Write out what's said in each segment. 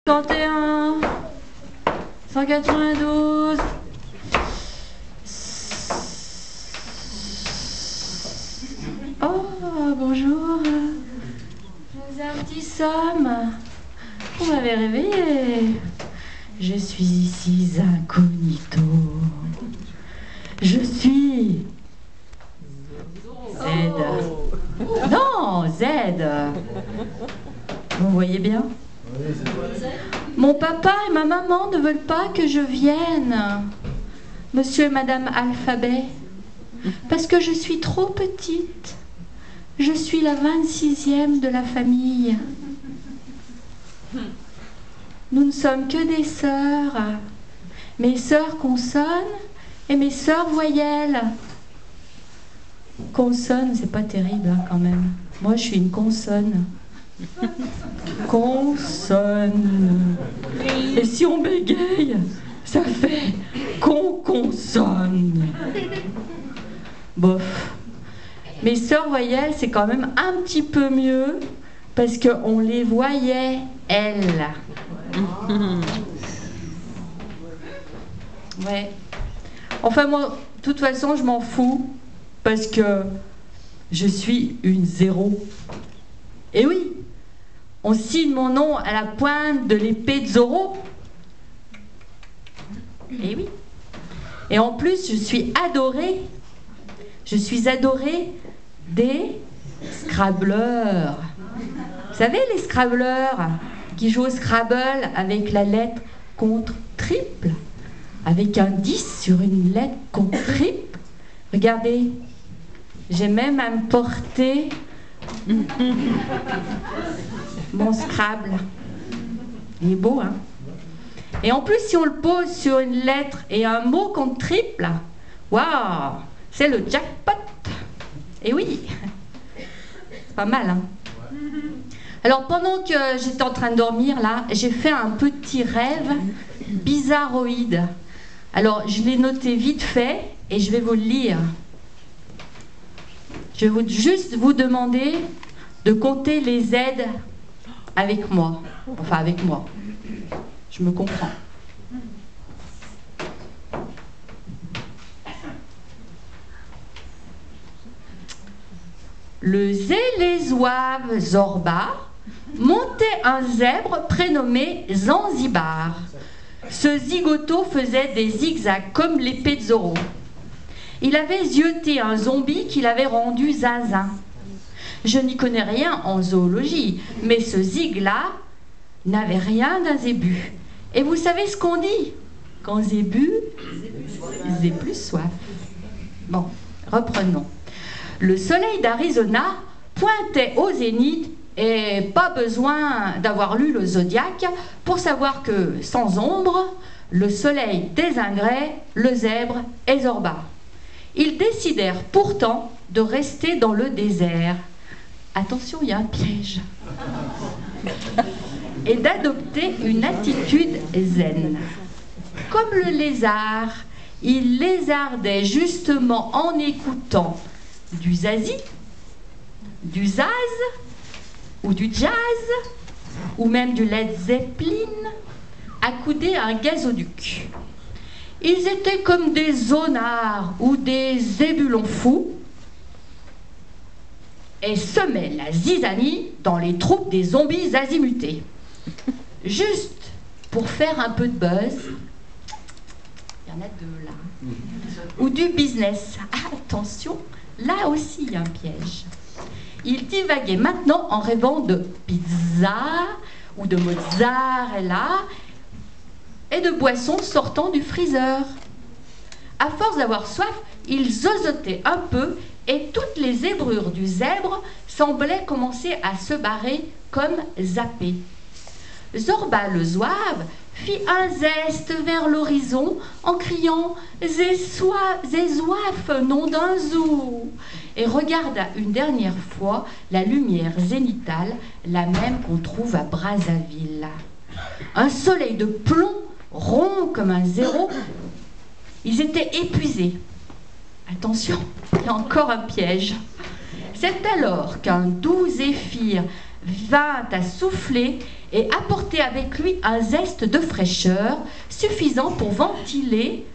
51, 192. Oh, bonjour. Je vous ai un petit somme. Vous m'avez réveillé. Je suis ici incognito. Je suis Z. Non, Z. Vous voyez bien? Mon papa et ma maman ne veulent pas que je vienne, monsieur et madame Alphabet, parce que je suis trop petite. Je suis la 26e de la famille. Nous ne sommes que des sœurs. Mes sœurs consonnes et mes sœurs voyelles. Consonne, c'est pas terrible hein, quand même. Moi, je suis une consonne. Consonne. Et si on bégaye, ça fait consonne. Bof. Mes sœurs voyelles, c'est quand même un petit peu mieux parce qu'on les voyait, elles. Ouais. Enfin, moi, de toute façon, je m'en fous parce que je suis une zéro. Et oui, on signe mon nom à la pointe de l'épée de Zorro. Et oui. Et en plus, je suis adorée. Je suis adorée des Scrabbleurs. Vous savez, les Scrabbleurs qui jouent au Scrabble avec la lettre contre triple, avec un 10 sur une lettre contre triple. Regardez, j'ai même à me porter mon Scrabble. Il est beau, hein? Et en plus, si on le pose sur une lettre et un mot contre triple, waouh, c'est le jackpot. Et oui, c'est pas mal, hein? Alors, pendant que j'étais en train de dormir, là, j'ai fait un petit rêve bizarroïde. Alors, je l'ai noté vite fait et je vais vous le lire. Je vais juste vous demander de compter les Z avec moi. Enfin, avec moi. Je me comprends. Le Zélézouave Zorba montait un zèbre prénommé Zanzibar. Ce zigoto faisait des zigzags comme l'épée de Zorro. Il avait zioté un zombie qu'il avait rendu zinzin. Je n'y connais rien en zoologie, mais ce zig-là n'avait rien d'un zébu. Et vous savez ce qu'on dit? Quand zébu, zé plus soif. Bon, reprenons. Le soleil d'Arizona pointait au zénith et pas besoin d'avoir lu le zodiaque pour savoir que, sans ombre, le soleil désinguait le zèbre et Zorba. Ils décidèrent pourtant de rester dans le désert. Attention, il y a un piège. Et d'adopter une attitude zen. Comme le lézard, il lézardait justement en écoutant du zazie, du zaz, ou du jazz, ou même du Led Zeppelin, accoudés à un gazoduc. Ils étaient comme des zonards ou des zébulons fous et semaient la zizanie dans les troupes des zombies azimutés. Juste pour faire un peu de buzz, il y en a deux là, ou du business. Attention, là aussi il y a un piège. Ils divaguaient maintenant en rêvant de pizza ou de mozzarella et de boissons sortant du freezer. À force d'avoir soif, ils zozotaient un peu et toutes les zébrures du zèbre semblaient commencer à se barrer comme zappées. Zorba le zouave fit un zeste vers l'horizon en criant « Zé soif, nom d'un zou !» et regarda une dernière fois la lumière zénithale, la même qu'on trouve à Brazzaville. Un soleil de plomb, rond comme un zéro. Ils étaient épuisés. Attention, il y a encore un piège. C'est alors qu'un doux zéphyr vint à souffler et apportait avec lui un zeste de fraîcheur suffisant pour ventiler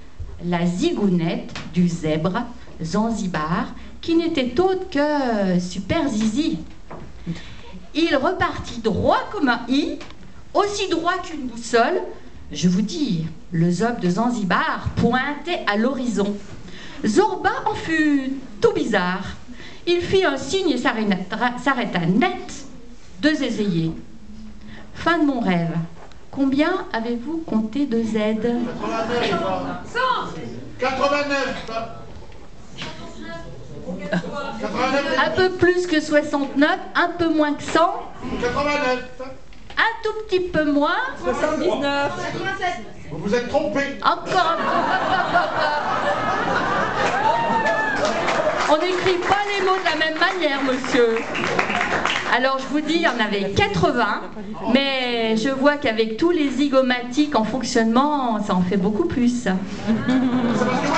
la zigounette du zèbre Zanzibar, qui n'était autre que Super Zizi. Il repartit droit comme un i, aussi droit qu'une boussole. Je vous dis, le zob de Zanzibar pointait à l'horizon. Zorba en fut tout bizarre. Il fit un signe et s'arrêta net, de zézéyer. Fin de mon rêve. Combien avez-vous compté de Z? 89. Un peu plus que 69, un peu moins que 100. 89. Un tout petit peu moins. 79. Vous vous êtes trompé. Encore un peu. On n'écrit pas les mots de la même manière, monsieur. Alors je vous dis, il y en avait 80, mais je vois qu'avec tous les zygomatiques en fonctionnement, ça en fait beaucoup plus. C'est parce que